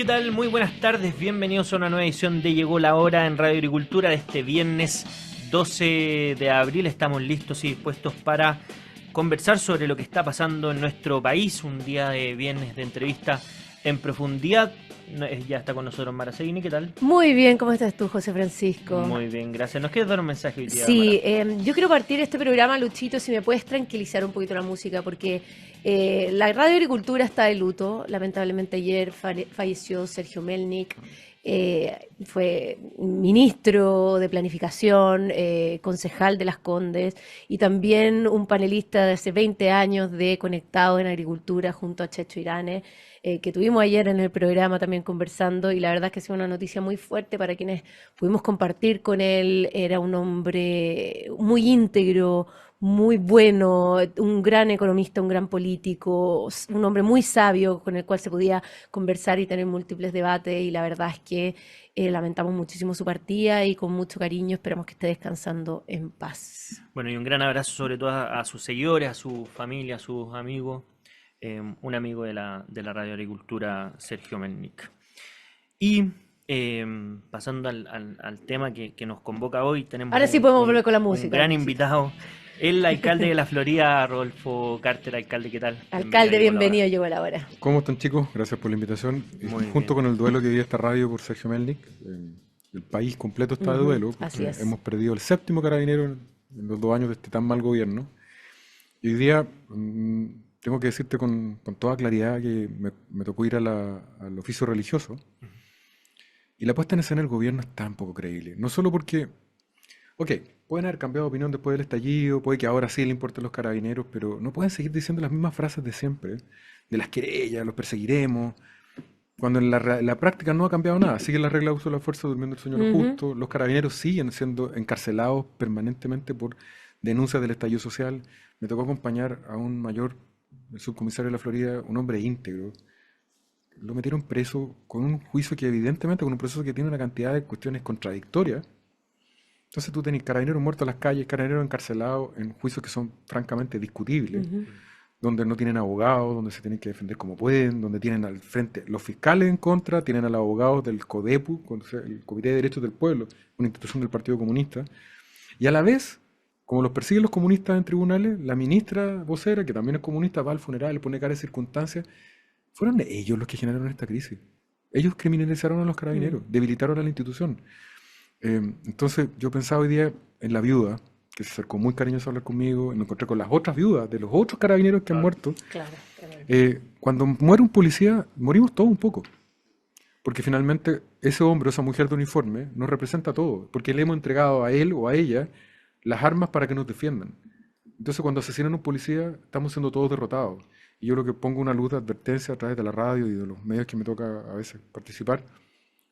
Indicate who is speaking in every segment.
Speaker 1: ¿Qué tal? Muy buenas tardes, bienvenidos a una nueva edición de Llegó la Hora en Radio Agricultura de este viernes 12 de abril. Estamos listos y dispuestos para conversar sobre lo que está pasando en nuestro país. Un día de viernes de entrevista en profundidad. Ya está con nosotros Mara Seguini, ¿qué tal?
Speaker 2: Muy bien, ¿cómo estás tú, José Francisco?
Speaker 1: Muy bien, gracias. ¿Nos quieres dar un mensaje hoy día, Mara?
Speaker 2: Sí, yo quiero partir este programa, Luchito, si me puedes tranquilizar un poquito la música, porque la Radio Agricultura está de luto. Lamentablemente ayer falleció Sergio Melnik, fue ministro de Planificación, concejal de Las Condes y también un panelista de hace 20 años de Conectado en Agricultura junto a Checho Irane, que tuvimos ayer en el programa también conversando, y la verdad es que ha sido una noticia muy fuerte para quienes pudimos compartir con él. Era un hombre muy íntegro, muy bueno, un gran economista, un gran político, un hombre muy sabio con el cual se podía conversar y tener múltiples debates, y la verdad es que lamentamos muchísimo su partida y con mucho cariño esperamos que esté descansando en paz.
Speaker 1: Bueno, y un gran abrazo sobre todo a sus seguidores, a su familia, a sus amigos. Un amigo de la Radio Agricultura, Sergio Melnik. Y pasando al tema que nos convoca hoy, tenemos
Speaker 2: Ahora sí podemos volver con la
Speaker 1: un
Speaker 2: música,
Speaker 1: gran
Speaker 2: Luchito.
Speaker 1: invitado, el alcalde de la Florida, Rodolfo Carter. Alcalde, ¿qué tal?
Speaker 2: Alcalde,
Speaker 1: Llegó la hora.
Speaker 2: bienvenido, llegó la hora.
Speaker 3: ¿Cómo están, chicos? Gracias por la invitación.
Speaker 1: Muy
Speaker 3: Junto
Speaker 1: bien.
Speaker 3: con el duelo que vive esta radio por Sergio Melnik, el país completo está de duelo,
Speaker 2: Así
Speaker 3: porque
Speaker 2: es.
Speaker 3: hemos perdido el séptimo carabinero en los 2 años de este tan mal gobierno. Y hoy día tengo que decirte con toda claridad que me tocó ir al oficio religioso, y la puesta en escena del gobierno es tan poco creíble. No solo porque, ok, pueden haber cambiado de opinión después del estallido, puede que ahora sí le importen los carabineros, pero no pueden seguir diciendo las mismas frases de siempre, de las querellas, los perseguiremos, cuando en la práctica no ha cambiado nada. Sigue la regla de uso de la fuerza durmiendo el sueño de lo
Speaker 2: Ujú.
Speaker 3: justo, los carabineros siguen siendo encarcelados permanentemente por denuncias del estallido social. Me tocó acompañar a un mayor subcomisario de la Florida, un hombre íntegro. Lo metieron preso con un juicio que evidentemente, con un proceso que tiene una cantidad de cuestiones contradictorias. Entonces tú tenés carabineros muertos en las calles, carabineros encarcelados en juicios que son francamente discutibles, donde no tienen abogados, donde se tienen que defender como pueden, donde tienen al frente los fiscales en contra, tienen a los abogados del CODEPU, o sea, el Comité de Derechos del Pueblo, una institución del Partido Comunista, y a la vez, como los persiguen los comunistas en tribunales, la ministra vocera, que también es comunista, va al funeral, le pone cara de circunstancias. Fueron ellos los que generaron esta crisis. Ellos criminalizaron a los carabineros, debilitaron a la institución. Entonces yo pensaba hoy día en la viuda, que se acercó muy cariñosa a hablar conmigo, y me encontré con las otras viudas de los otros carabineros que han muerto.
Speaker 2: Claro, tremendo.
Speaker 3: Cuando muere un policía, morimos todos un poco, porque finalmente ese hombre o esa mujer de uniforme nos representa a todos, porque le hemos entregado a él o a ella las armas para que nos defiendan. Entonces cuando asesinan a un policía, estamos siendo todos derrotados. Y yo lo que pongo una luz de advertencia a través de la radio y de los medios que me toca a veces participar,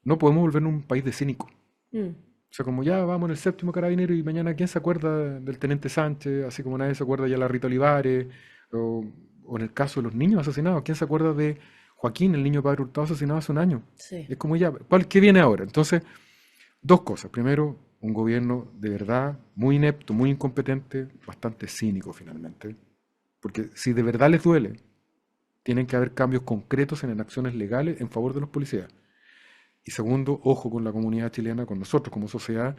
Speaker 3: no podemos volvernos un país de cínicos.
Speaker 2: Mm.
Speaker 3: O sea, como ya vamos en el séptimo carabinero y mañana ¿quién se acuerda del teniente Sánchez? Así como nadie se acuerda ya de la Rita Olivares, o en el caso de los niños asesinados, ¿quién se acuerda de Joaquín, el niño padre Hurtado asesinado hace un año?
Speaker 2: Sí.
Speaker 3: Es como ya, ¿qué viene ahora? Entonces, dos cosas. Primero, un gobierno de verdad muy inepto, muy incompetente, bastante cínico finalmente. Porque si de verdad les duele, tienen que haber cambios concretos en acciones legales en favor de los policías. Y segundo, ojo con la comunidad chilena, con nosotros como sociedad,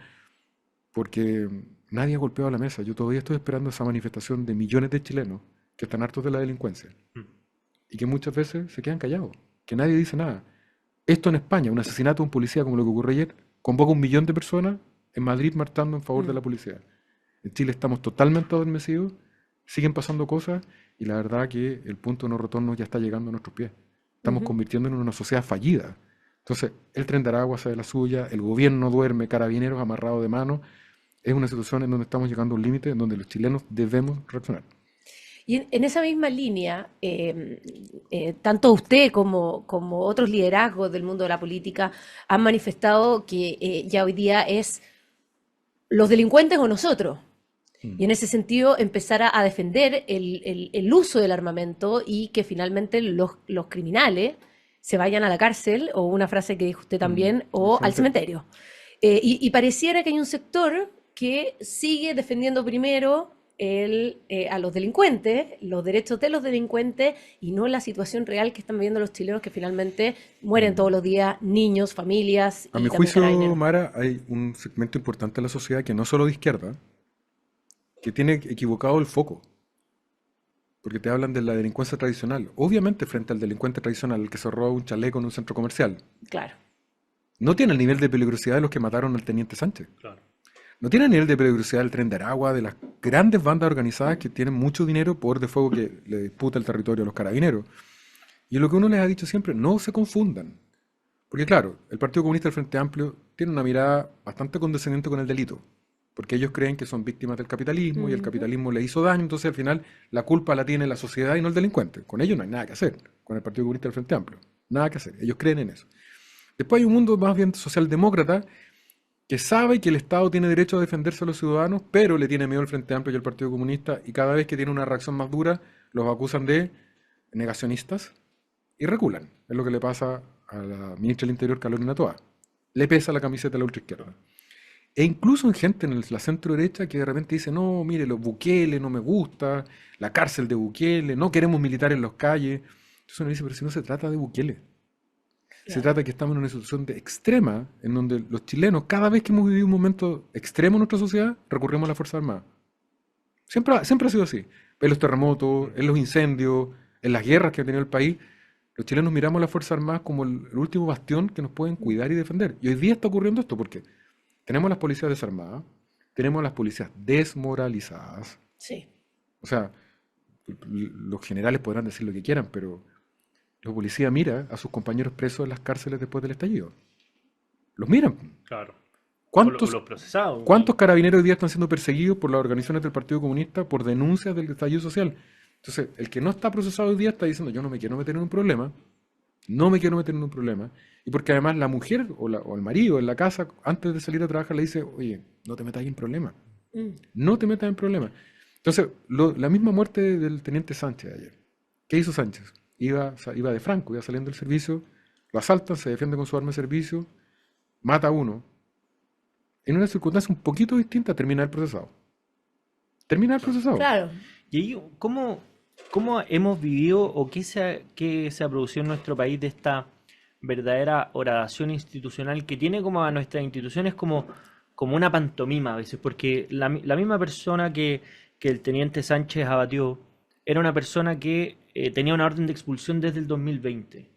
Speaker 3: porque nadie ha golpeado la mesa. Yo todavía estoy esperando esa manifestación de millones de chilenos que están hartos de la delincuencia y que muchas veces se quedan callados, que nadie dice nada. Esto en España, un asesinato de un policía como lo que ocurrió ayer, convoca 1 millón de personas en Madrid marchando en favor de la policía. En Chile estamos totalmente adormecidos, siguen pasando cosas, y la verdad que el punto de no retorno ya está llegando a nuestros pies. Estamos convirtiéndonos en una sociedad fallida. Entonces, el Tren de Aragua hace de la suya, el gobierno duerme, carabineros amarrados de mano. Es una situación en donde estamos llegando a un límite en donde los chilenos debemos reaccionar.
Speaker 2: Y en esa misma línea, tanto usted como otros liderazgos del mundo de la política han manifestado que ya hoy día es los delincuentes o nosotros. Y en ese sentido, empezar a defender el uso del armamento y que finalmente los criminales se vayan a la cárcel, o una frase que dijo usted también, o al cementerio. Y pareciera que hay un sector que sigue defendiendo primero a los delincuentes, los derechos de los delincuentes y no la situación real que están viviendo los chilenos que finalmente mueren todos los días, niños, familias
Speaker 3: A
Speaker 2: y
Speaker 3: mi
Speaker 2: también
Speaker 3: juicio,
Speaker 2: carabineros.
Speaker 3: Mara, hay un segmento importante de la sociedad que no solo de izquierda, que tiene equivocado el foco, porque te hablan de la delincuencia tradicional. Obviamente, frente al delincuente tradicional, el que se roba un chaleco en un centro comercial,
Speaker 2: Claro.
Speaker 3: no tiene el nivel de peligrosidad de los que mataron al teniente Sánchez.
Speaker 1: Claro.
Speaker 3: No tiene el nivel de peligrosidad del Tren de Aragua, de las grandes bandas organizadas que tienen mucho dinero, poder de fuego que le disputa el territorio a los carabineros. Y lo que uno les ha dicho siempre, no se confundan. Porque claro, el Partido Comunista del Frente Amplio tiene una mirada bastante condescendiente con el delito. Porque ellos creen que son víctimas del capitalismo y el capitalismo le hizo daño, entonces al final la culpa la tiene la sociedad y no el delincuente. Con ellos no hay nada que hacer, con el Partido Comunista del Frente Amplio. Nada que hacer, ellos creen en eso. Después hay un mundo más bien socialdemócrata que sabe que el Estado tiene derecho a defenderse a los ciudadanos, pero le tiene miedo al Frente Amplio y al Partido Comunista, y cada vez que tiene una reacción más dura, los acusan de negacionistas y reculan. Es lo que le pasa a la ministra del Interior, Carolina Toa. Le pesa la camiseta a la ultraizquierda. E incluso en gente en la centro derecha que de repente dice, no, mire, los Bukele no me gusta, la cárcel de Bukele, no queremos militares en las calles. Entonces uno dice, pero si no se trata de Bukele. Se
Speaker 2: Claro.
Speaker 3: trata de que estamos en una situación de extrema, en donde los chilenos, cada vez que hemos vivido un momento extremo en nuestra sociedad, recurrimos a la Fuerza Armada. Siempre ha sido así. En los terremotos, en los incendios, en las guerras que ha tenido el país, los chilenos miramos a la Fuerza Armada como el último bastión que nos pueden cuidar y defender. Y hoy día está ocurriendo esto porque tenemos las policías desarmadas, tenemos las policías desmoralizadas.
Speaker 2: Sí.
Speaker 3: O sea, los generales podrán decir lo que quieran, pero la policía mira a sus compañeros presos en las cárceles después del estallido. Los miran.
Speaker 1: Claro.
Speaker 3: ¿Cuántos,
Speaker 1: Los procesados.
Speaker 3: cuántos carabineros hoy día están siendo perseguidos por las organizaciones del Partido Comunista por denuncias del estallido social? Entonces, el que no está procesado hoy día está diciendo, yo no me quiero meter en un problema, no me quiero meter en un problema, y porque además la mujer o el marido en la casa, antes de salir a trabajar, le dice, oye, no te metas ahí en problemas,
Speaker 2: Mm.
Speaker 3: no te metas en problemas. Entonces, la misma muerte del teniente Sánchez ayer. ¿Qué hizo Sánchez? Iba de franco, iba saliendo del servicio, lo asaltan, se defiende con su arma de servicio, mata a uno. En una circunstancia un poquito distinta, termina el procesado. Termina el procesado.
Speaker 2: Claro.
Speaker 1: Y ahí, ¿cómo hemos vivido o qué se ha producido en nuestro país de esta verdadera horadación institucional que tiene como a nuestras instituciones como una pantomima a veces? Porque la misma persona que el teniente Sánchez abatió era una persona que tenía una orden de expulsión desde el 2020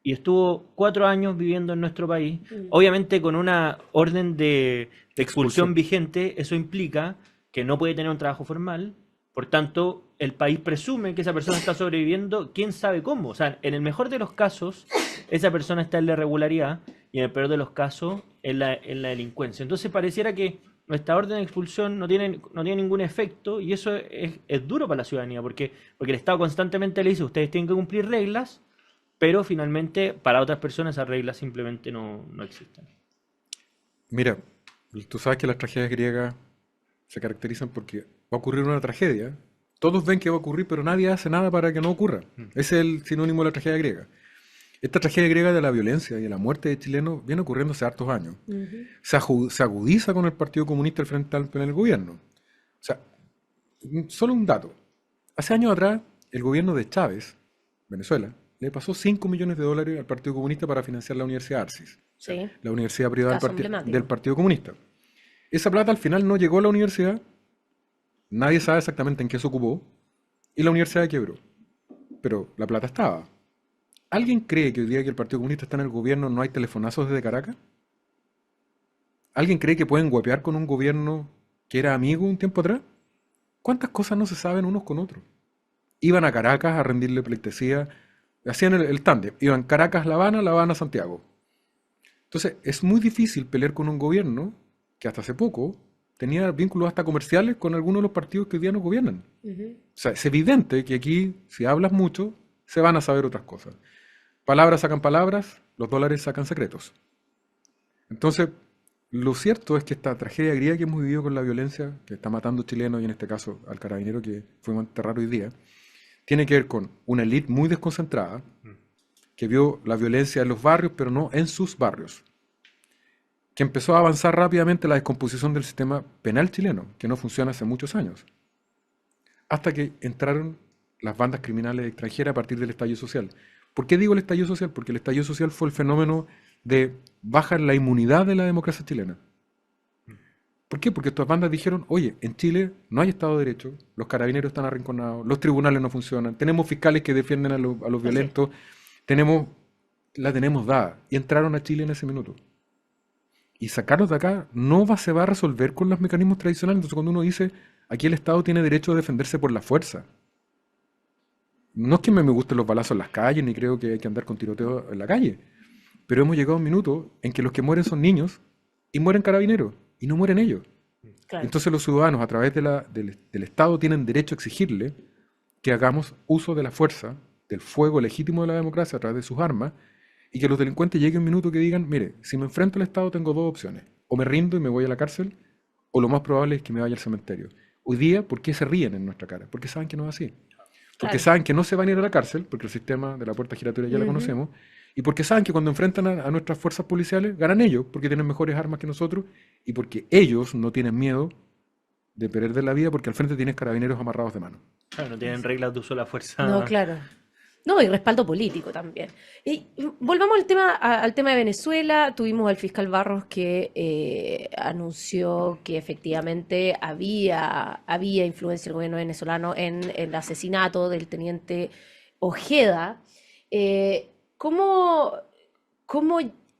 Speaker 1: y estuvo 4 años viviendo en nuestro país. Obviamente con una orden de expulsión
Speaker 3: Expulsión.
Speaker 1: vigente, eso implica que no puede tener un trabajo formal, por tanto, el país presume que esa persona está sobreviviendo, quién sabe cómo. O sea, en el mejor de los casos, esa persona está en la irregularidad y en el peor de los casos, en la delincuencia. Entonces, pareciera que nuestra orden de expulsión no tiene ningún efecto y eso es duro para la ciudadanía, porque el Estado constantemente le dice, ustedes tienen que cumplir reglas, pero finalmente para otras personas esas reglas simplemente no existen.
Speaker 3: Mira, tú sabes que las tragedias griegas se caracterizan porque va a ocurrir una tragedia. Todos ven que va a ocurrir, pero nadie hace nada para que no ocurra. Ese es el sinónimo de la tragedia griega. Esta tragedia griega de la violencia y de la muerte de chilenos viene ocurriendo hace hartos años.
Speaker 2: Ujú.
Speaker 3: Se agudiza con el Partido Comunista al Frente Amplio en el gobierno. O sea, solo un dato. Hace años atrás, el gobierno de Chávez, Venezuela, le pasó $5 millones al Partido Comunista para financiar la Universidad Arcis,
Speaker 2: Sí.
Speaker 3: la universidad privada
Speaker 2: Caso emblemático.
Speaker 3: del Partido Comunista. Esa plata al final no llegó a la universidad, nadie sabe exactamente en qué se ocupó, y la universidad quebró. Pero la plata estaba. ¿Alguien cree que hoy día que el Partido Comunista está en el gobierno no hay telefonazos desde Caracas? ¿Alguien cree que pueden guapear con un gobierno que era amigo un tiempo atrás? ¿Cuántas cosas no se saben unos con otros? Iban a Caracas a rendirle pleitesía, hacían el tándem, iban Caracas-La Habana, Santiago. Entonces, es muy difícil pelear con un gobierno que hasta hace poco tenía vínculos hasta comerciales con algunos de los partidos que hoy día nos gobiernan.
Speaker 2: Ujú.
Speaker 3: O sea, es evidente que aquí, si hablas mucho, se van a saber otras cosas. Palabras sacan palabras, los dólares sacan secretos. Entonces, lo cierto es que esta tragedia griega que hemos vivido con la violencia, que está matando chilenos, y en este caso al carabinero que fuimos a enterrar hoy día, tiene que ver con una élite muy desconcentrada, que vio la violencia en los barrios, pero no en sus barrios, que empezó a avanzar rápidamente la descomposición del sistema penal chileno, que no funciona hace muchos años. hasta que entraron las bandas criminales extranjeras a partir del estallido social. ¿Por qué digo el estallido social? Porque el estallido social fue el fenómeno de bajar la inmunidad de la democracia chilena. ¿Por qué? Porque estas bandas dijeron, oye, en Chile no hay Estado de Derecho, los carabineros están arrinconados, los tribunales no funcionan, tenemos fiscales que defienden a los violentos, la tenemos dada. Y entraron a Chile en ese minuto. Y sacarlos de acá se va a resolver con los mecanismos tradicionales. Entonces cuando uno dice, aquí el Estado tiene derecho a defenderse por la fuerza. No es que me gusten los balazos en las calles, ni creo que hay que andar con tiroteo en la calle. Pero hemos llegado a un minuto en que los que mueren son niños y mueren carabineros. Y no mueren ellos.
Speaker 2: Claro.
Speaker 3: Entonces los ciudadanos a través del Estado tienen derecho a exigirle que hagamos uso de la fuerza, del fuego legítimo de la democracia a través de sus armas, y que los delincuentes lleguen un minuto que digan, mire, si me enfrento al Estado tengo dos opciones, o me rindo y me voy a la cárcel, o lo más probable es que me vaya al cementerio. Hoy día, ¿por qué se ríen en nuestra cara? Porque saben que no es así. Porque
Speaker 2: Claro.
Speaker 3: saben que no se van a ir a la cárcel, porque el sistema de la puerta giratoria ya lo conocemos, y porque saben que cuando enfrentan a nuestras fuerzas policiales, ganan ellos, porque tienen mejores armas que nosotros, y porque ellos no tienen miedo de perder la vida, porque al frente tienen carabineros amarrados de mano.
Speaker 1: Claro, no tienen reglas de uso de la fuerza.
Speaker 2: No, claro. No, y respaldo político también. Y volvamos al tema de Venezuela. Tuvimos al fiscal Barros que anunció que efectivamente había influencia del gobierno venezolano en el asesinato del teniente Ojeda. ¿Cómo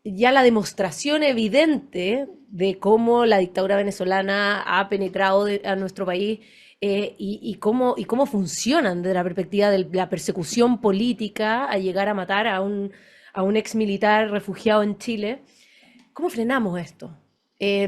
Speaker 2: ya la demostración evidente de cómo la dictadura venezolana ha penetrado a nuestro país y cómo funcionan desde la perspectiva de la persecución política a llegar a matar a un ex militar refugiado en Chile? ¿Cómo frenamos esto?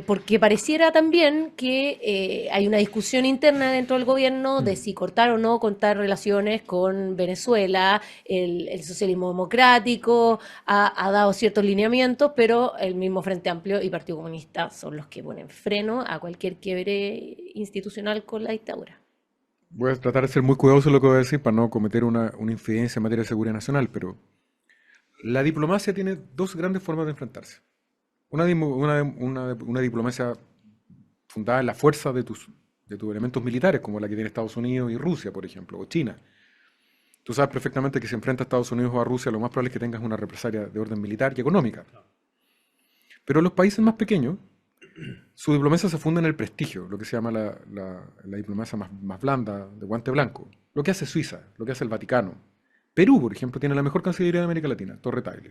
Speaker 2: Porque pareciera también que hay una discusión interna dentro del gobierno de si cortar o no cortar relaciones con Venezuela. El socialismo democrático ha dado ciertos lineamientos, pero el mismo Frente Amplio y Partido Comunista son los que ponen freno a cualquier quiebre institucional con la dictadura.
Speaker 3: Voy a tratar de ser muy cuidadoso en lo que voy a decir para no cometer una infidencia en materia de seguridad nacional, pero la diplomacia tiene dos grandes formas de enfrentarse. Una diplomacia fundada en la fuerza de tus elementos militares, como la que tiene Estados Unidos y Rusia, por ejemplo, o China. Tú sabes perfectamente que si enfrentas a Estados Unidos o a Rusia, lo más probable es que tengas una represalia de orden militar y económica. Pero los países más pequeños, su diplomacia se funda en el prestigio, lo que se llama la diplomacia más blanda, de guante blanco. Lo que hace Suiza, lo que hace el Vaticano. Perú, por ejemplo, tiene la mejor cancillería de América Latina, Torre Tagle.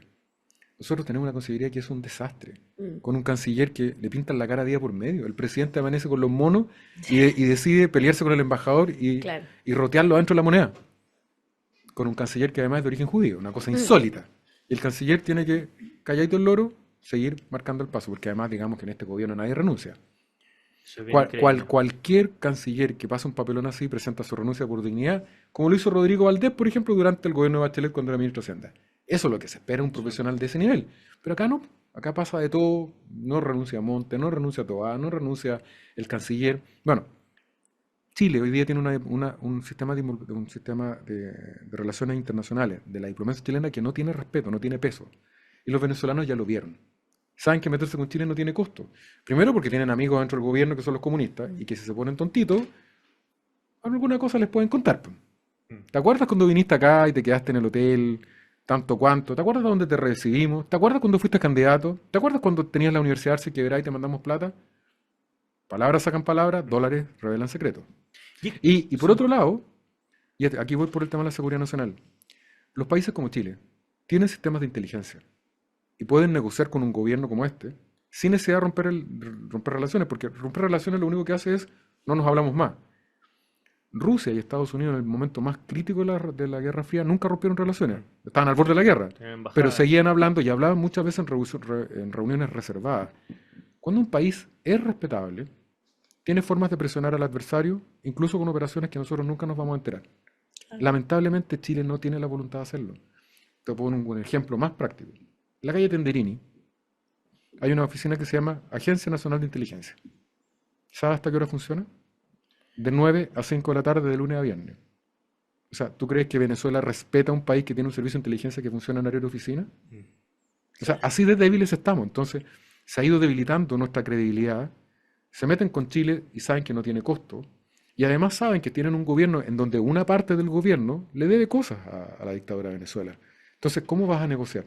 Speaker 3: Nosotros tenemos una cancillería que es un desastre, con un canciller que le pintan la cara día por medio. El presidente amanece con los monos y decide pelearse con el embajador y rotearlo dentro de la moneda. Con un canciller que además es de origen judío, una cosa insólita. Y el canciller tiene que, calladito el loro, seguir marcando el paso, porque además digamos que en este gobierno nadie renuncia. Cualquier canciller que pasa un papelón así presenta su renuncia por dignidad, como lo hizo Rodrigo Valdés, por ejemplo, durante el gobierno de Bachelet cuando era ministro de Hacienda. Eso es lo que se espera de un profesional de ese nivel. Pero acá no, acá pasa de todo, no renuncia Monte, no renuncia Toá, no renuncia el canciller. Bueno, Chile hoy día tiene un sistema de relaciones internacionales de la diplomacia chilena que no tiene respeto, no tiene peso. Y los venezolanos ya lo vieron. Saben que meterse con Chile no tiene costo. Primero porque tienen amigos dentro del gobierno que son los comunistas y que si se ponen tontitos, alguna cosa les pueden contar. ¿Te acuerdas cuando viniste acá y te quedaste en el hotel tanto cuanto? ¿Te acuerdas de dónde te recibimos? ¿Te acuerdas cuando fuiste candidato? ¿Te acuerdas cuando tenías la universidad Arce Quebrada y te mandamos plata? Palabras sacan palabras, dólares revelan secretos. Y por otro lado, y aquí voy por el tema de la seguridad nacional, los países como Chile tienen sistemas de inteligencia y pueden negociar con un gobierno como este sin necesidad de romper relaciones, porque romper relaciones lo único que hace es no nos hablamos más. Rusia y Estados Unidos en el momento más crítico de la Guerra Fría nunca rompieron relaciones, estaban al borde de la guerra, pero seguían hablando y hablaban muchas veces en reuniones reservadas. Cuando un país es respetable, tiene formas de presionar al adversario, incluso con operaciones que nosotros nunca nos vamos a enterar. Lamentablemente Chile no tiene la voluntad de hacerlo. Te pongo un ejemplo más práctico. En la calle Tenderini hay una oficina que se llama Agencia Nacional de Inteligencia. ¿Sabes hasta qué hora funciona? De 9 a 5 de la tarde, de lunes a viernes. O sea, ¿tú crees que Venezuela respeta a un país que tiene un servicio de inteligencia que funciona en área de oficina? O sea, así de débiles estamos. Entonces, se ha ido debilitando nuestra credibilidad. Se meten con Chile y saben que no tiene costo. Y además saben que tienen un gobierno en donde una parte del gobierno le debe cosas a la dictadura de Venezuela. Entonces, ¿cómo vas a negociar?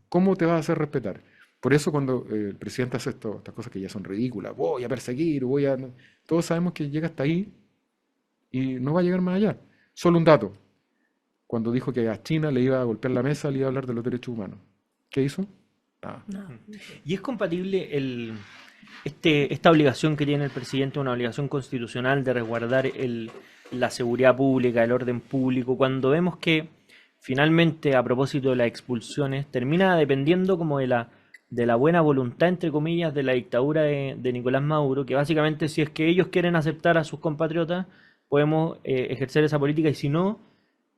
Speaker 3: ¿Cómo te vas a hacer respetar? Por eso cuando el presidente hace estas cosas que ya son ridículas, voy a perseguir, voy a... Todos sabemos que llega hasta ahí y no va a llegar más allá. Solo un dato. Cuando dijo que a China le iba a golpear la mesa, le iba a hablar de los derechos humanos. ¿Qué hizo? Nada.
Speaker 2: No.
Speaker 1: ¿Y es compatible esta obligación que tiene el presidente, una obligación constitucional de resguardar la seguridad pública, el orden público, cuando vemos que finalmente, a propósito de las expulsiones, termina dependiendo como de la buena voluntad, entre comillas, de la dictadura de Nicolás Maduro, que básicamente si es que ellos quieren aceptar a sus compatriotas, podemos ejercer esa política, y si no,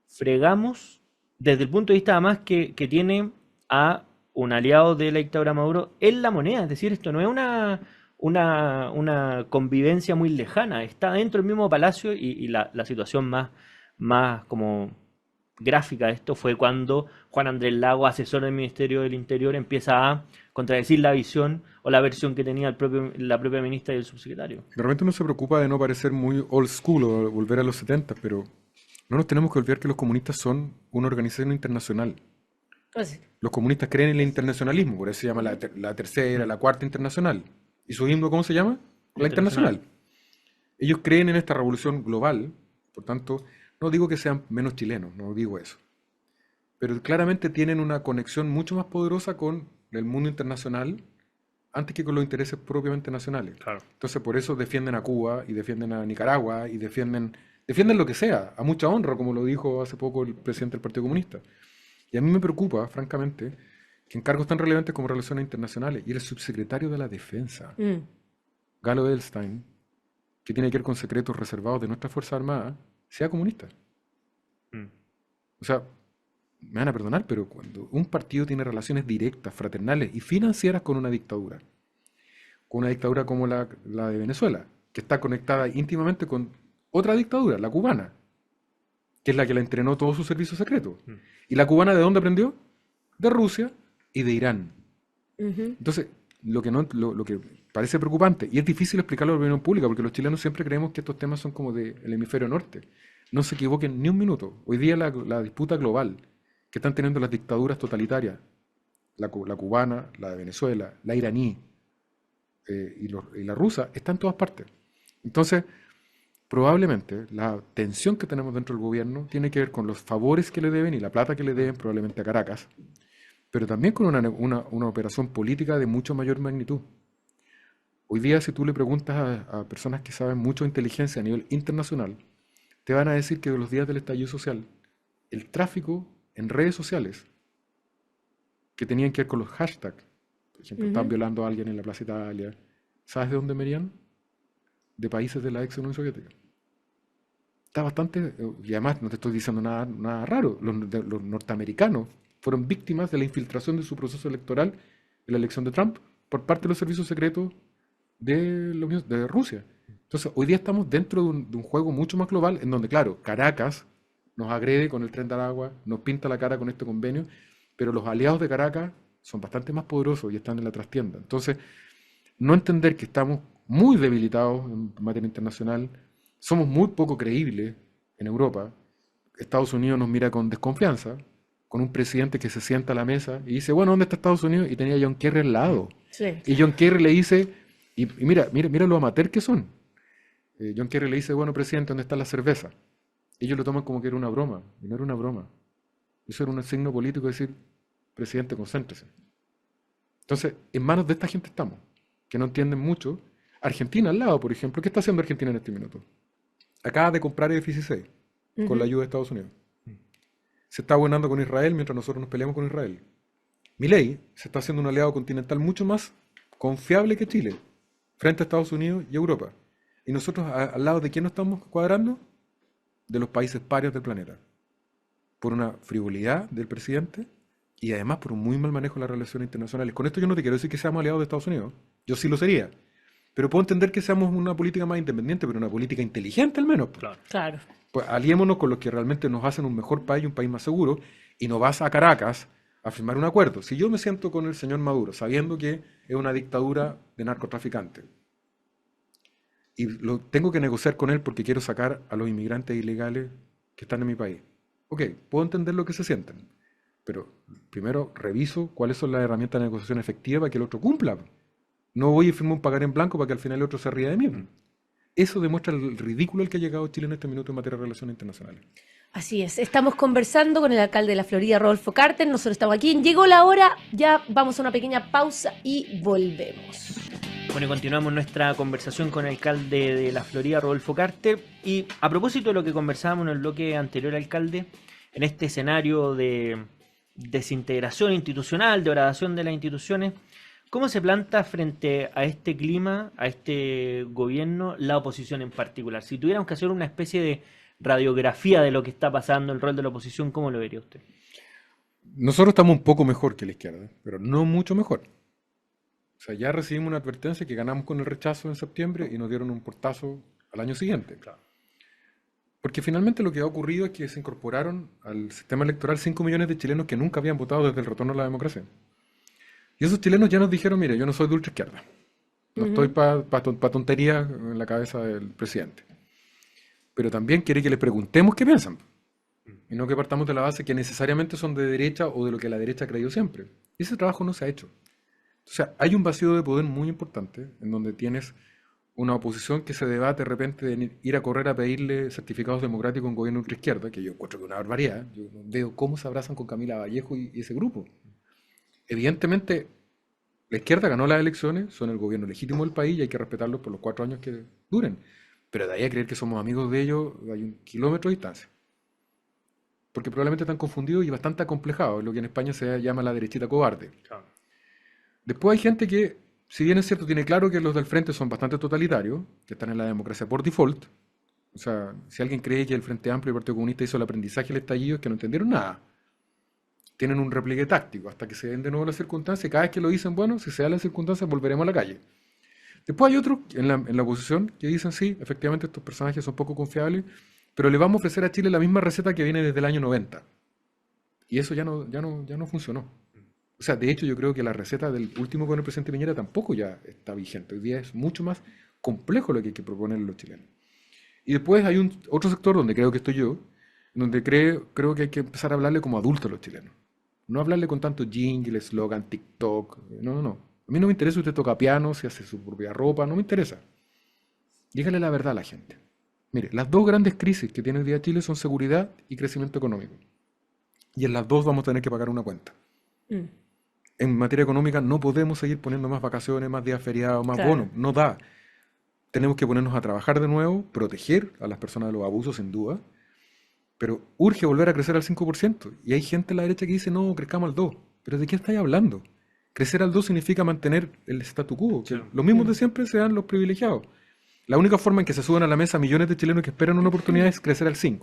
Speaker 1: fregamos desde el punto de vista además que tiene a un aliado de la dictadura Maduro en la moneda. Es decir, esto no es una convivencia muy lejana, está dentro del mismo palacio, y la situación más como gráfica de esto fue cuando Juan Andrés Lago, asesor del Ministerio del Interior, empieza a contradecir la visión o la versión que tenía la propia ministra y el subsecretario.
Speaker 3: De repente uno se preocupa de no parecer muy old school o volver a los 70, pero no nos tenemos que olvidar que los comunistas son una organización internacional.
Speaker 2: Pues,
Speaker 3: Los comunistas creen en el internacionalismo, por eso se llama la tercera, la cuarta internacional. ¿Y su himno cómo se llama? La internacional. Ellos creen en esta revolución global, por tanto, no digo que sean menos chilenos, no digo eso. Pero claramente tienen una conexión mucho más poderosa con el mundo internacional antes que con los intereses propiamente nacionales.
Speaker 1: Claro.
Speaker 3: Entonces por eso defienden a Cuba y defienden a Nicaragua y defienden lo que sea, a mucha honra, como lo dijo hace poco el presidente del Partido Comunista. Y a mí me preocupa, francamente, que en cargos tan relevantes como relaciones internacionales y el subsecretario de la Defensa, Galo Edelstein, que tiene que ver con secretos reservados de nuestras Fuerzas Armadas, sea comunista. O sea, me van a perdonar, pero cuando un partido tiene relaciones directas, fraternales y financieras con una dictadura como la de Venezuela, que está conectada íntimamente con otra dictadura, la cubana, que es la que la entrenó todo su servicio secreto. ¿Y la cubana de dónde aprendió? De Rusia y de Irán. Entonces, lo que parece preocupante, y es difícil explicarlo a la opinión pública, porque los chilenos siempre creemos que estos temas son como del hemisferio norte. No se equivoquen ni un minuto. Hoy día la disputa global que están teniendo las dictaduras totalitarias, la cubana, la de Venezuela, la iraní y la rusa, está en todas partes. Entonces, probablemente la tensión que tenemos dentro del gobierno tiene que ver con los favores que le deben y la plata que le deben probablemente a Caracas, pero también con una operación política de mucho mayor magnitud. Hoy día, si tú le preguntas a personas que saben mucho de inteligencia a nivel internacional, te van a decir que de los días del estallido social, el tráfico en redes sociales que tenían que ver con los hashtags, por ejemplo, están violando a alguien en la Plaza Italia, ¿sabes de dónde venían? De países de la ex Unión Soviética. Está bastante, y además no te estoy diciendo nada raro, los norteamericanos fueron víctimas de la infiltración de su proceso electoral en la elección de Trump por parte de los servicios secretos de Rusia. Entonces, hoy día estamos dentro de un juego mucho más global en donde, claro, Caracas nos agrede con el Tren de Aragua, nos pinta la cara con este convenio, pero los aliados de Caracas son bastante más poderosos y están en la trastienda. Entonces, no entender que estamos muy debilitados en materia internacional, somos muy poco creíbles en Europa. Estados Unidos nos mira con desconfianza, con un presidente que se sienta a la mesa y dice, bueno, ¿dónde está Estados Unidos? Y tenía a John Kerry al lado.
Speaker 2: sí.
Speaker 3: Y John Kerry le dice, y mira lo amateur que son. John Kerry le dice, bueno, presidente, ¿dónde está la cerveza? Ellos lo toman como que era una broma, y no era una broma. Eso era un signo político de decir, presidente, concéntrese. Entonces, en manos de esta gente estamos, que no entienden mucho. Argentina al lado, por ejemplo, ¿qué está haciendo Argentina en este minuto? Acaba de comprar F-16 con la ayuda de Estados Unidos. Se está abonando con Israel mientras nosotros nos peleamos con Israel. Milei se está haciendo un aliado continental mucho más confiable que Chile frente a Estados Unidos y Europa. Y nosotros, al lado de quién nos estamos cuadrando, de los países parios del planeta. Por una frivolidad del presidente y además por un muy mal manejo de las relaciones internacionales. Con esto yo no te quiero decir que seamos aliados de Estados Unidos. Yo sí lo sería. Pero puedo entender que seamos una política más independiente, pero una política inteligente al menos.
Speaker 2: Claro.
Speaker 3: Pues aliémonos con los que realmente nos hacen un mejor país y un país más seguro, y no vas a Caracas a firmar un acuerdo. Si yo me siento con el señor Maduro, sabiendo que es una dictadura de narcotraficantes, y lo tengo que negociar con él porque quiero sacar a los inmigrantes ilegales que están en mi país. Ok, puedo entender lo que se sienten, pero primero reviso cuáles son las herramientas de negociación efectiva para que el otro cumpla. No voy a firmar un pagar en blanco para que al final el otro se ría de mí. Eso demuestra el ridículo al que ha llegado Chile en este minuto en materia de relaciones internacionales.
Speaker 2: Así es, estamos conversando con el alcalde de la Florida, Rodolfo Carter. Nosotros estamos aquí. Llegó la hora, ya vamos a una pequeña pausa y volvemos.
Speaker 1: Bueno, y continuamos nuestra conversación con el alcalde de la Florida, Rodolfo Carter. Y a propósito de lo que conversábamos en el bloque anterior, alcalde, en este escenario de desintegración institucional, de degradación de las instituciones, ¿cómo se planta frente a este clima, a este gobierno, la oposición en particular? Si tuviéramos que hacer una especie de radiografía de lo que está pasando, el rol de la oposición, ¿cómo lo vería usted?
Speaker 3: Nosotros estamos un poco mejor que la izquierda, pero no mucho mejor. O sea, ya recibimos una advertencia que ganamos con el rechazo en septiembre y nos dieron un portazo al año siguiente. Claro. Porque finalmente lo que ha ocurrido es que se incorporaron al sistema electoral 5 millones de chilenos que nunca habían votado desde el retorno a la democracia. Y esos chilenos ya nos dijeron, mire, yo no soy de ultra izquierda. No estoy para tonterías en la cabeza del presidente. Pero también quiere que les preguntemos qué piensan. Y no que partamos de la base que necesariamente son de derecha o de lo que la derecha ha creído siempre. Ese trabajo no se ha hecho. O sea, hay un vacío de poder muy importante en donde tienes una oposición que se debate de repente de ir a correr a pedirle certificados democráticos a un gobierno ultraizquierda, que yo encuentro que es una barbaridad. Yo veo cómo se abrazan con Camila Vallejo y ese grupo. Evidentemente, la izquierda ganó las elecciones, son el gobierno legítimo del país y hay que respetarlos por los 4 años que duren. Pero de ahí a creer que somos amigos de ellos hay un kilómetro de distancia. Porque probablemente están confundidos y bastante acomplejados, lo que en España se llama la derechita cobarde. Claro. Después hay gente que, si bien es cierto, tiene claro que los del frente son bastante totalitarios, que están en la democracia por default. O sea, si alguien cree que el Frente Amplio y el Partido Comunista hizo el aprendizaje y el estallido, es que no entendieron nada. Tienen un repliegue táctico hasta que se den de nuevo las circunstancias y cada vez que lo dicen, bueno, si se dan las circunstancias volveremos a la calle. Después hay otros en la oposición que dicen, sí, efectivamente estos personajes son poco confiables, pero le vamos a ofrecer a Chile la misma receta que viene desde el año 90. Y eso ya no funcionó. O sea, de hecho yo creo que la receta del último con el presidente Piñera tampoco ya está vigente. Hoy día es mucho más complejo lo que hay que proponer a los chilenos. Y después hay otro sector donde creo que estoy yo, donde creo que hay que empezar a hablarle como adultos a los chilenos. No hablarle con tanto jingle, eslogan, TikTok. No. A mí no me interesa si usted toca piano, si hace su propia ropa, no me interesa. Dígale la verdad a la gente. Mire, las 2 grandes crisis que tiene hoy día Chile son seguridad y crecimiento económico. Y en las 2 vamos a tener que pagar una cuenta. En materia económica no podemos seguir poniendo más vacaciones, más días feriados, más bonos. No da. Tenemos que ponernos a trabajar de nuevo, proteger a las personas de los abusos, sin duda. Pero urge volver a crecer al 5%. Y hay gente en la derecha que dice, no, crezcamos al 2%. ¿Pero de qué estáis hablando? Crecer al 2 significa mantener el statu quo. Que los mismos de siempre sean los privilegiados. La única forma en que se suban a la mesa millones de chilenos que esperan una oportunidad es crecer al 5%.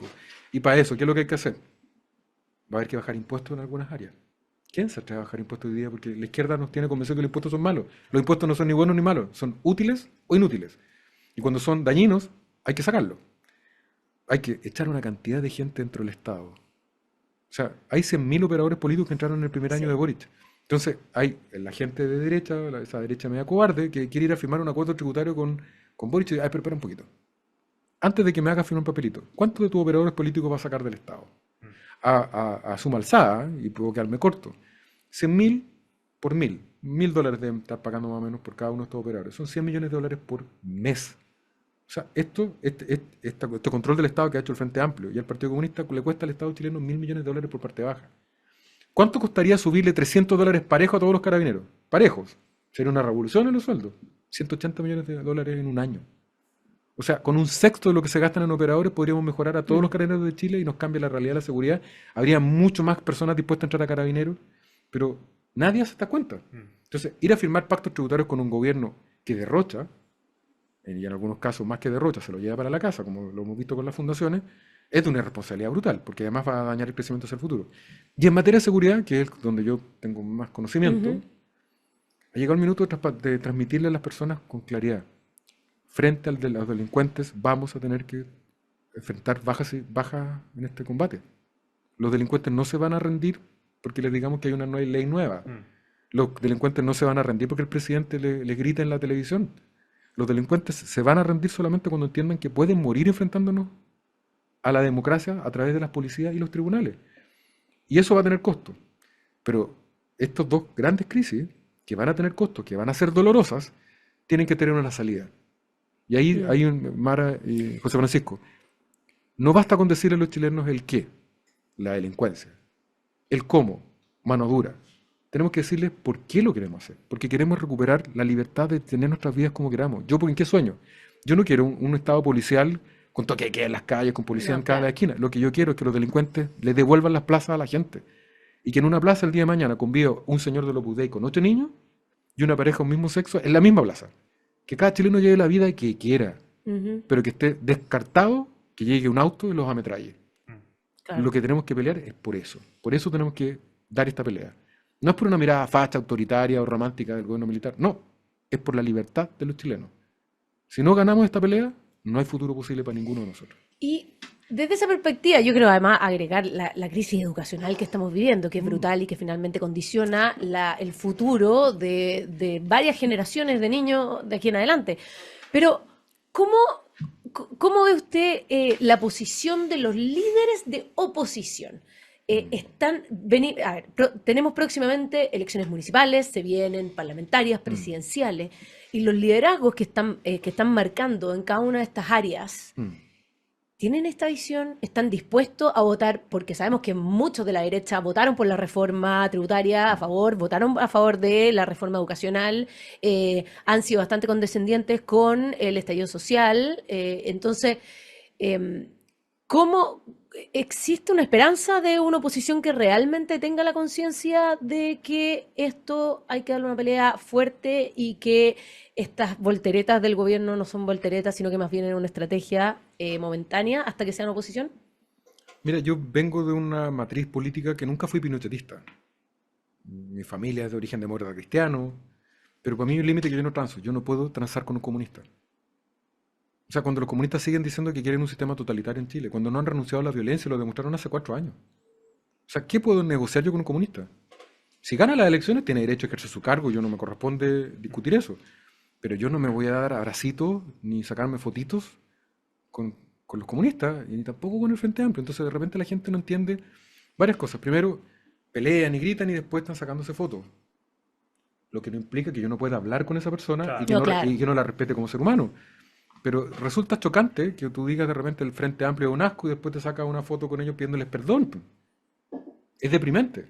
Speaker 3: Y para eso, ¿qué es lo que hay que hacer? Va a haber que bajar impuestos en algunas áreas. ¿Quién se atreve a bajar impuestos hoy día? Porque la izquierda nos tiene convencido que los impuestos son malos. Los impuestos no son ni buenos ni malos. Son útiles o inútiles. Y cuando son dañinos, hay que sacarlos. Hay que echar una cantidad de gente dentro del Estado. O sea, hay 100.000 operadores políticos que entraron en el primer año de Boric. Entonces, hay la gente de derecha, esa derecha media cobarde, que quiere ir a firmar un acuerdo tributario con Boric y dice, pero espera un poquito. Antes de que me haga firmar un papelito, ¿cuánto de tus operadores políticos va a sacar del Estado? A suma alzada, y puedo quedarme corto. 100.000 por 1.000. $1.000 deben estar pagando más o menos por cada uno de estos operadores. Son 100 millones de dólares por mes. O sea, este control del Estado que ha hecho el Frente Amplio y al Partido Comunista le cuesta al Estado chileno 1.000 millones de dólares por parte baja. ¿Cuánto costaría subirle $300 parejo a todos los carabineros? Parejos. Sería una revolución en los sueldos. 180 millones de dólares en un año. O sea, con 1/6 de lo que se gastan en operadores podríamos mejorar a todos los carabineros de Chile y nos cambia la realidad de la seguridad. Habría mucho más personas dispuestas a entrar a carabineros, pero nadie hace esta cuenta. Entonces, ir a firmar pactos tributarios con un gobierno que derrocha, y en algunos casos más que derrocha, se lo lleva para la casa, como lo hemos visto con las fundaciones, es de una irresponsabilidad brutal, porque además va a dañar el crecimiento hacia el futuro. Y en materia de seguridad, que es donde yo tengo más conocimiento, ha llegado el minuto de transmitirle a las personas con claridad. Frente a los delincuentes vamos a tener que enfrentar bajas en este combate. Los delincuentes no se van a rendir porque les digamos que hay una ley nueva. Los delincuentes no se van a rendir porque el presidente les grita en la televisión. Los delincuentes se van a rendir solamente cuando entiendan que pueden morir enfrentándonos a la democracia a través de las policías y los tribunales. Y eso va a tener costo. Pero estos dos grandes crisis, que van a tener costos, que van a ser dolorosas, tienen que tener una salida. Y ahí hay Mara y José Francisco. No basta con decirle a los chilenos el qué, la delincuencia, el cómo, mano dura. Tenemos que decirles por qué lo queremos hacer. Porque queremos recuperar la libertad de tener nuestras vidas como queramos. ¿Yo en qué sueño? Yo no quiero un estado policial con toque de queda en las calles, con policía
Speaker 2: No,
Speaker 3: en cada
Speaker 2: claro.
Speaker 3: esquina. Lo que yo quiero es que los delincuentes le devuelvan las plazas a la gente. Y que en una plaza el día de mañana conviva un señor del Opus Dei con 8 niños y una pareja de un mismo sexo en la misma plaza. Que cada chileno lleve la vida que quiera,
Speaker 2: Ujú,
Speaker 3: pero que esté descartado que llegue un auto y los ametralle.
Speaker 2: claro.
Speaker 3: Lo que tenemos que pelear es por eso. Por eso tenemos que dar esta pelea. No es por una mirada facha, autoritaria o romántica del gobierno militar. No, es por la libertad de los chilenos. Si no ganamos esta pelea, no hay futuro posible para ninguno de nosotros.
Speaker 2: Y desde esa perspectiva, yo creo además agregar la crisis educacional que estamos viviendo, que es brutal y que finalmente condiciona el futuro de varias generaciones de niños de aquí en adelante. Pero, ¿cómo, cómo ve usted la posición de los líderes de oposición? Tenemos próximamente elecciones municipales, se vienen parlamentarias, presidenciales, y los liderazgos que están marcando en cada una de estas áreas.
Speaker 3: Mm.
Speaker 2: ¿Tienen esta visión? ¿Están dispuestos a votar? Porque sabemos que muchos de la derecha votaron por la reforma tributaria a favor, votaron a favor de la reforma educacional, han sido bastante condescendientes con el estallido social. Entonces, ¿cómo existe una esperanza de una oposición que realmente tenga la conciencia de que esto hay que darle una pelea fuerte y que estas volteretas del gobierno no son volteretas, sino que más bien es una estrategia momentánea hasta que sean oposición?
Speaker 3: Mira, yo vengo de una matriz política que nunca fui pinochetista. Mi familia es de origen demócrata cristiano, pero para mí hay un límite que yo no transo. Yo no puedo transar con un comunista. O sea, cuando los comunistas siguen diciendo que quieren un sistema totalitario en Chile, cuando no han renunciado a la violencia, lo demostraron hace 4 años. O sea, ¿qué puedo negociar yo con un comunista? Si gana las elecciones, tiene derecho a ejercer su cargo, yo no me corresponde discutir eso. Pero yo no me voy a dar abracitos ni sacarme fotitos con los comunistas y ni tampoco con el Frente Amplio. Entonces, de repente la gente no entiende varias cosas. Primero, pelean y gritan y después están sacándose fotos. Lo que no implica que yo no pueda hablar con esa persona
Speaker 1: Claro.
Speaker 3: y que
Speaker 2: No,
Speaker 3: no,
Speaker 2: claro.
Speaker 3: y que no la respete como ser humano. Pero resulta chocante que tú digas de repente el Frente Amplio es un asco y después te sacas una foto con ellos pidiéndoles perdón. Es deprimente.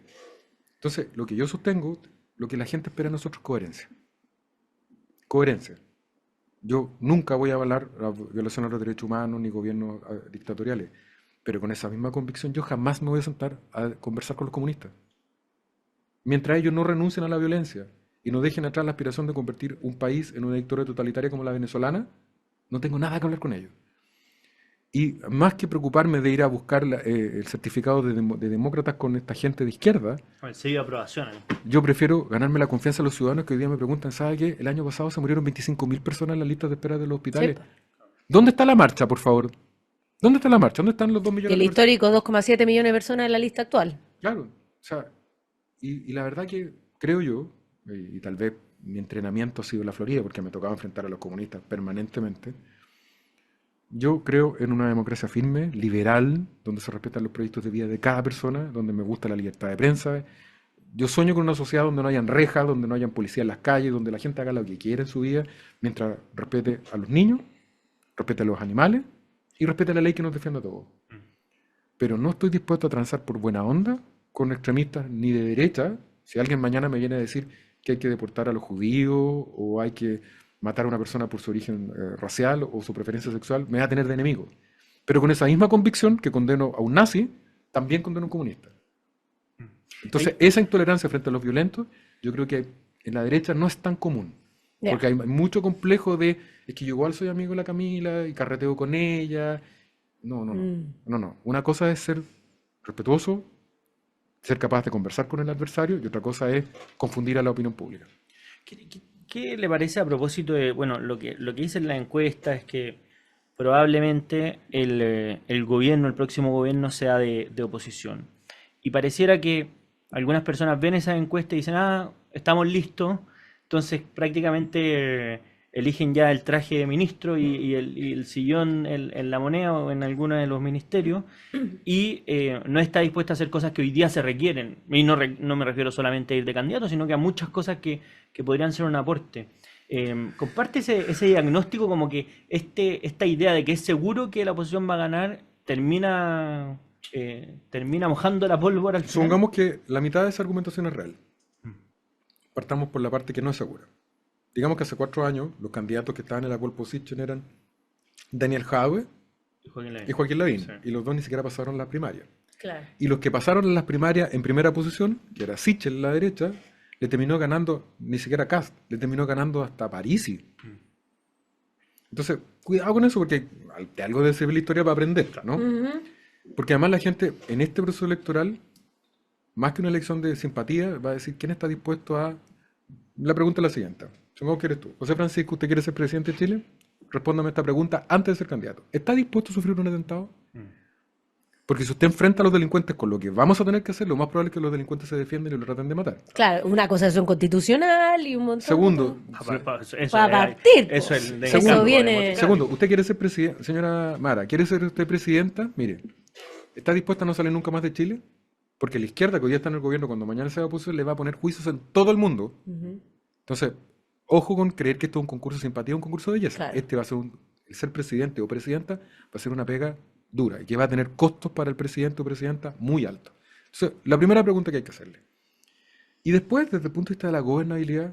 Speaker 3: Entonces, lo que yo sostengo, lo que la gente espera de nosotros es coherencia. Coherencia. Yo nunca voy a avalar la violación a los derechos humanos ni gobiernos dictatoriales, pero con esa misma convicción yo jamás me voy a sentar a conversar con los comunistas. Mientras ellos no renuncien a la violencia y no dejen atrás la aspiración de convertir un país en una dictadura totalitaria como la venezolana, no tengo nada que hablar con ellos. Y más que preocuparme de ir a buscar el certificado de demócratas con esta gente de izquierda,
Speaker 1: Con el sello de aprobación.
Speaker 3: yo prefiero ganarme la confianza de los ciudadanos que hoy día me preguntan, ¿sabe qué? El año pasado se murieron 25.000 personas en las listas de espera de los hospitales.
Speaker 2: Sí.
Speaker 3: ¿Dónde está la marcha, por favor? ¿Dónde está la marcha? ¿Dónde están los 2 millones
Speaker 2: Y el
Speaker 3: de personas?
Speaker 2: histórico 2,7 millones de personas en la lista actual.
Speaker 3: Claro, o sea, y la verdad que creo yo, y tal vez mi entrenamiento ha sido en la Florida, porque me tocaba enfrentar a los comunistas permanentemente, yo creo en una democracia firme, liberal, donde se respetan los proyectos de vida de cada persona, donde me gusta la libertad de prensa. Yo sueño con una sociedad donde no hayan rejas, donde no hayan policía en las calles, donde la gente haga lo que quiera en su vida, mientras respete a los niños, respete a los animales y respete la ley que nos defiende a todos. Pero no estoy dispuesto a transar por buena onda con extremistas ni de derecha. Si alguien mañana me viene a decir que hay que deportar a los judíos o hay que matar a una persona por su origen racial o su preferencia sexual, me va a tener de enemigo. Pero con esa misma convicción que condeno a un nazi, también condeno a un comunista. Entonces, esa intolerancia frente a los violentos, yo creo que en la derecha no es tan común.
Speaker 2: Ya.
Speaker 3: Porque hay mucho complejo de, es que yo igual soy amigo de la Camila y carreteo con ella. No, no, no. No, no. Una cosa es ser respetuoso, ser capaz de conversar con el adversario, y otra cosa es confundir a la opinión pública.
Speaker 1: ¿Qué le parece a propósito de, bueno, lo que dice en la encuesta es que probablemente el gobierno, el próximo gobierno sea de oposición? Y pareciera que algunas personas ven esa encuesta y dicen, estamos listos, entonces prácticamente eligen ya el traje de ministro y el sillón en la moneda o en alguno de los ministerios y no está dispuesta a hacer cosas que hoy día se requieren. Y no me refiero solamente a ir de candidato, sino que a muchas cosas que podrían ser un aporte. Comparte ese diagnóstico como que esta idea de que es seguro que la oposición va a ganar termina mojando la pólvora al final.
Speaker 3: Supongamos que la mitad de esa argumentación es real. Partamos por la parte que no es segura. Digamos que hace 4 años los candidatos que estaban en la pole position eran Daniel Jadwe y Joaquín Lavín.
Speaker 1: Sí.
Speaker 3: Y los dos ni siquiera pasaron la primaria.
Speaker 2: Claro.
Speaker 3: Y los que pasaron en las primarias en primera posición, que era Sichel, la derecha, le terminó ganando, ni siquiera Kast, le terminó ganando hasta Parisi. Entonces, cuidado con eso, porque de algo debe servir la historia para aprender, ¿no? Porque además la gente en este proceso electoral, más que una elección de simpatía, va a decir quién está dispuesto a... La pregunta es la siguiente. Supongamos que eres tú. José Francisco, ¿usted quiere ser presidente de Chile? Respóndame esta pregunta antes de ser candidato. ¿Está dispuesto a sufrir un atentado? Porque si usted enfrenta a los delincuentes con lo que vamos a tener que hacer, lo más probable es que los delincuentes se defiendan y lo traten de matar.
Speaker 2: Claro, una acusación constitucional y un montón.
Speaker 3: Segundo,
Speaker 2: Para partir.
Speaker 1: Eso
Speaker 2: pues.
Speaker 1: es de-
Speaker 2: Eso viene-
Speaker 3: Segundo, ¿usted quiere ser presidenta? Señora Mara, ¿quiere ser usted presidenta? Mire, ¿está dispuesta a no salir nunca más de Chile? Porque la izquierda, que hoy día está en el gobierno, cuando mañana se va a oposición, le va a poner juicios en todo el mundo. Entonces, ojo con creer que esto es un concurso de simpatía, un concurso de belleza.
Speaker 2: Claro.
Speaker 3: Este va a ser el ser presidente o presidenta va a ser una pega dura y que va a tener costos para el presidente o presidenta muy altos. Entonces, la primera pregunta que hay que hacerle. Y después, desde el punto de vista de la gobernabilidad,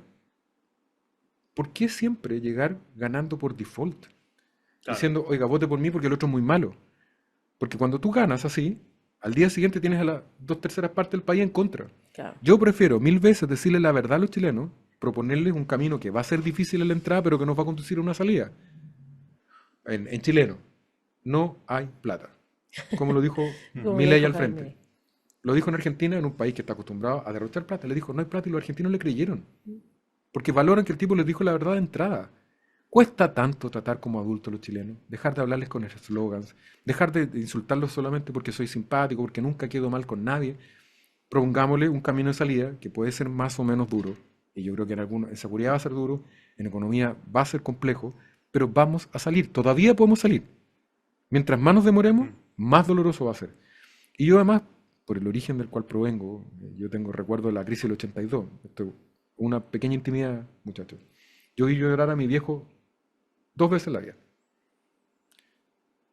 Speaker 3: ¿por qué siempre llegar ganando por default?
Speaker 1: Claro.
Speaker 3: Diciendo, oiga, vote por mí porque el otro es muy malo. Porque cuando tú ganas así, al día siguiente tienes a las 2/3 partes del país en contra.
Speaker 2: Claro.
Speaker 3: Yo prefiero 1000 veces decirle la verdad a los chilenos, proponerles un camino que va a ser difícil en la entrada, pero que nos va a conducir a una salida. En chileno, no hay plata. Como lo dijo
Speaker 2: Como
Speaker 3: Milei
Speaker 2: dijo
Speaker 3: al frente.
Speaker 2: Jaime.
Speaker 3: Lo dijo en Argentina, en un país que está acostumbrado a derrochar plata. Le dijo, no hay plata, y los argentinos le creyeron. Porque valoran que el tipo les dijo la verdad de entrada. Cuesta tanto tratar como adultos los chilenos, dejar de hablarles con eslogans, dejar de insultarlos solamente porque soy simpático, porque nunca quedo mal con nadie. Propongámosle un camino de salida que puede ser más o menos duro, y yo creo que en seguridad va a ser duro, en economía va a ser complejo, pero vamos a salir, todavía podemos salir. Mientras más nos demoremos, más doloroso va a ser. Y yo además, por el origen del cual provengo, yo tengo recuerdo de la crisis del 82, una pequeña intimidad, muchachos. Yo vi llorar a mi viejo 2 veces en la vida.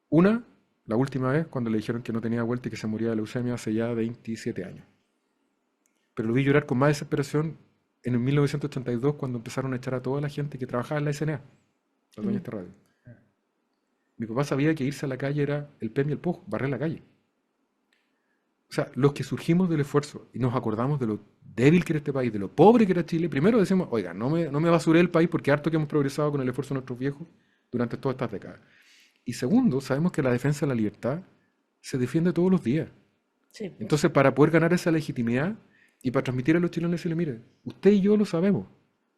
Speaker 3: Una, la última vez, cuando le dijeron que no tenía vuelta y que se moría de leucemia hace ya 27 años. Pero lo vi llorar con más desesperación en el 1982, cuando empezaron a echar a toda la gente que trabajaba en la SNA, la dueña de esta radio. Mi papá sabía que irse a la calle era el pen y el poj, barrer la calle. O sea, los que surgimos del esfuerzo y nos acordamos de lo débil que era este país, de lo pobre que era Chile, primero decimos, oiga, no me basuré el país porque harto que hemos progresado con el esfuerzo de nuestros viejos durante todas estas décadas. Y segundo, sabemos que la defensa de la libertad se defiende todos los días.
Speaker 2: Sí.
Speaker 3: Entonces, para poder ganar esa legitimidad y para transmitir a los chilenos, decirle, mire, usted y yo lo sabemos,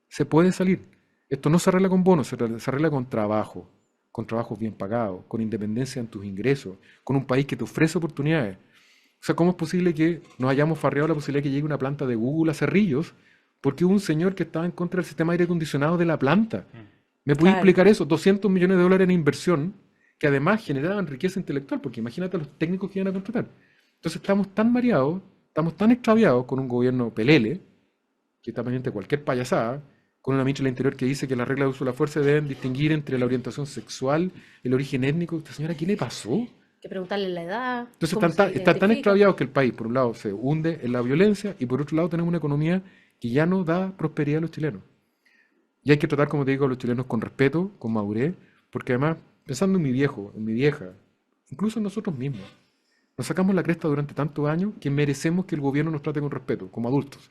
Speaker 3: se puede salir. Esto no se arregla con bonos, se arregla con trabajos bien pagados, con independencia en tus ingresos, con un país que te ofrece oportunidades. O sea, ¿cómo es posible que nos hayamos farreado la posibilidad de que llegue una planta de Google a Cerrillos porque hubo un señor que estaba en contra del sistema de aire acondicionado de la planta? ¿Me puede
Speaker 2: Claro.
Speaker 3: explicar eso? 200 millones de dólares en inversión que además generaban riqueza intelectual, porque imagínate a los técnicos que iban a contratar. Entonces estamos tan mareados, estamos tan extraviados con un gobierno pelele, que está pendiente de cualquier payasada, con una ministra del Interior que dice que las reglas de uso de la fuerza deben distinguir entre la orientación sexual, el origen étnico. Esta señora, ¿qué le pasó?
Speaker 2: Que preguntarle la edad.
Speaker 3: Entonces
Speaker 2: cómo
Speaker 3: están
Speaker 2: se
Speaker 3: tan
Speaker 2: identifica.
Speaker 3: extraviados que el país, por un lado, se hunde en la violencia y por otro lado tenemos una economía que ya no da prosperidad a los chilenos. Y hay que tratar, como te digo, a los chilenos con respeto, con madurez, porque además, pensando en mi viejo, en mi vieja, incluso en nosotros mismos, nos sacamos la cresta durante tantos años que merecemos que el gobierno nos trate con respeto, como adultos.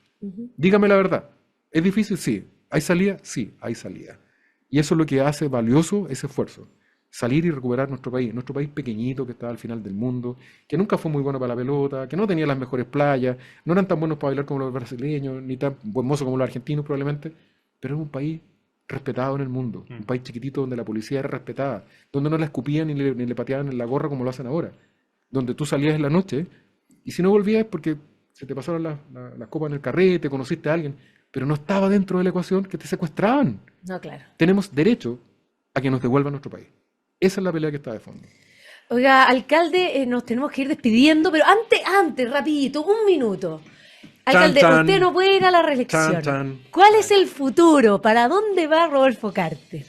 Speaker 3: Dígame la verdad. ¿Es difícil? Sí. ¿Hay salida? Sí, hay salida. Y eso es lo que hace valioso ese esfuerzo. Salir y recuperar nuestro país pequeñito que estaba al final del mundo, que nunca fue muy bueno para la pelota, que no tenía las mejores playas, no eran tan buenos para bailar como los brasileños, ni tan buen mozo como los argentinos probablemente, pero era un país respetado en el mundo, un país chiquitito donde la policía era respetada, donde no la escupían ni le pateaban en la gorra como lo hacen ahora, donde tú salías en la noche y si no volvías es porque se te pasaron las copas en el carrete, conociste a alguien, pero no estaba dentro de la ecuación que te secuestraban.
Speaker 2: No, claro.
Speaker 3: Tenemos derecho a que nos devuelvan nuestro país. Esa es la pelea que está de fondo.
Speaker 2: Oiga, alcalde, nos tenemos que ir despidiendo, pero antes, rapidito, un minuto. Alcalde,
Speaker 3: Chan, chan.
Speaker 2: usted no puede ir a la reelección.
Speaker 3: Chan, chan.
Speaker 2: ¿Cuál es el futuro? ¿Para dónde va Rodolfo Carter?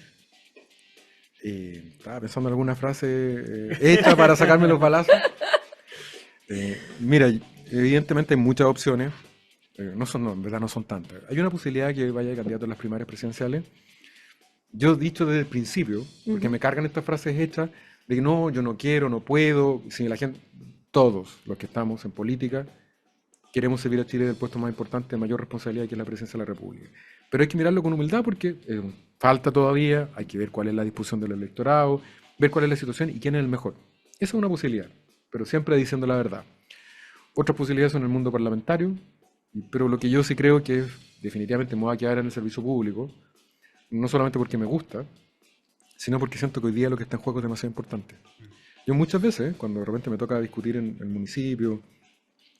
Speaker 3: Estaba pensando en alguna frase hecha para sacarme los balazos. Mira, evidentemente hay muchas opciones. En verdad no son tantas. Hay una posibilidad que vaya de candidato en las primarias presidenciales. Yo he dicho desde el principio, porque me cargan estas frases hechas, de que no, yo no quiero, no puedo. Si la gente, todos los que estamos en política, queremos servir a Chile del puesto más importante, de mayor responsabilidad, que es la presidencia de la República. Pero hay que mirarlo con humildad porque falta todavía, hay que ver cuál es la disposición del electorado, ver cuál es la situación y quién es el mejor. Esa es una posibilidad, pero siempre diciendo la verdad. Otras posibilidades son en el mundo parlamentario, pero lo que yo sí creo que definitivamente me voy a quedar en el servicio público, no solamente porque me gusta, sino porque siento que hoy día lo que está en juego es demasiado importante. Yo muchas veces, cuando de repente me toca discutir en el municipio,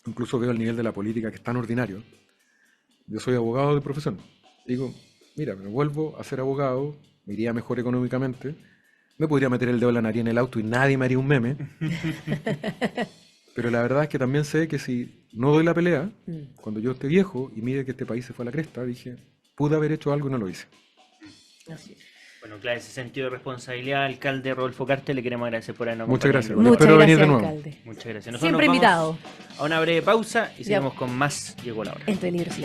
Speaker 3: incluso veo el nivel de la política que es tan ordinario. Yo soy abogado de profesión. Digo, mira, me vuelvo a ser abogado, me iría mejor económicamente, me podría meter el dedo en la nariz en el auto y nadie me haría un meme. Pero la verdad es que también sé que si no doy la pelea, cuando yo esté viejo y mire que este país se fue a la cresta, dije, pude haber hecho algo y no lo hice.
Speaker 2: Así es.
Speaker 1: Bueno, claro, ese sentido de responsabilidad, alcalde Rodolfo Carter, le queremos agradecer por habernos
Speaker 3: Muchas
Speaker 1: acompañado.
Speaker 3: gracias.
Speaker 2: Muchas
Speaker 3: Espero venir
Speaker 2: gracias,
Speaker 3: de nuevo.
Speaker 2: alcalde.
Speaker 1: Muchas gracias. Nosotros
Speaker 2: Siempre
Speaker 1: nos vamos
Speaker 2: invitado.
Speaker 1: a una breve pausa y
Speaker 2: Ya.
Speaker 1: seguimos con más Llegó la Hora.
Speaker 2: Entre libros y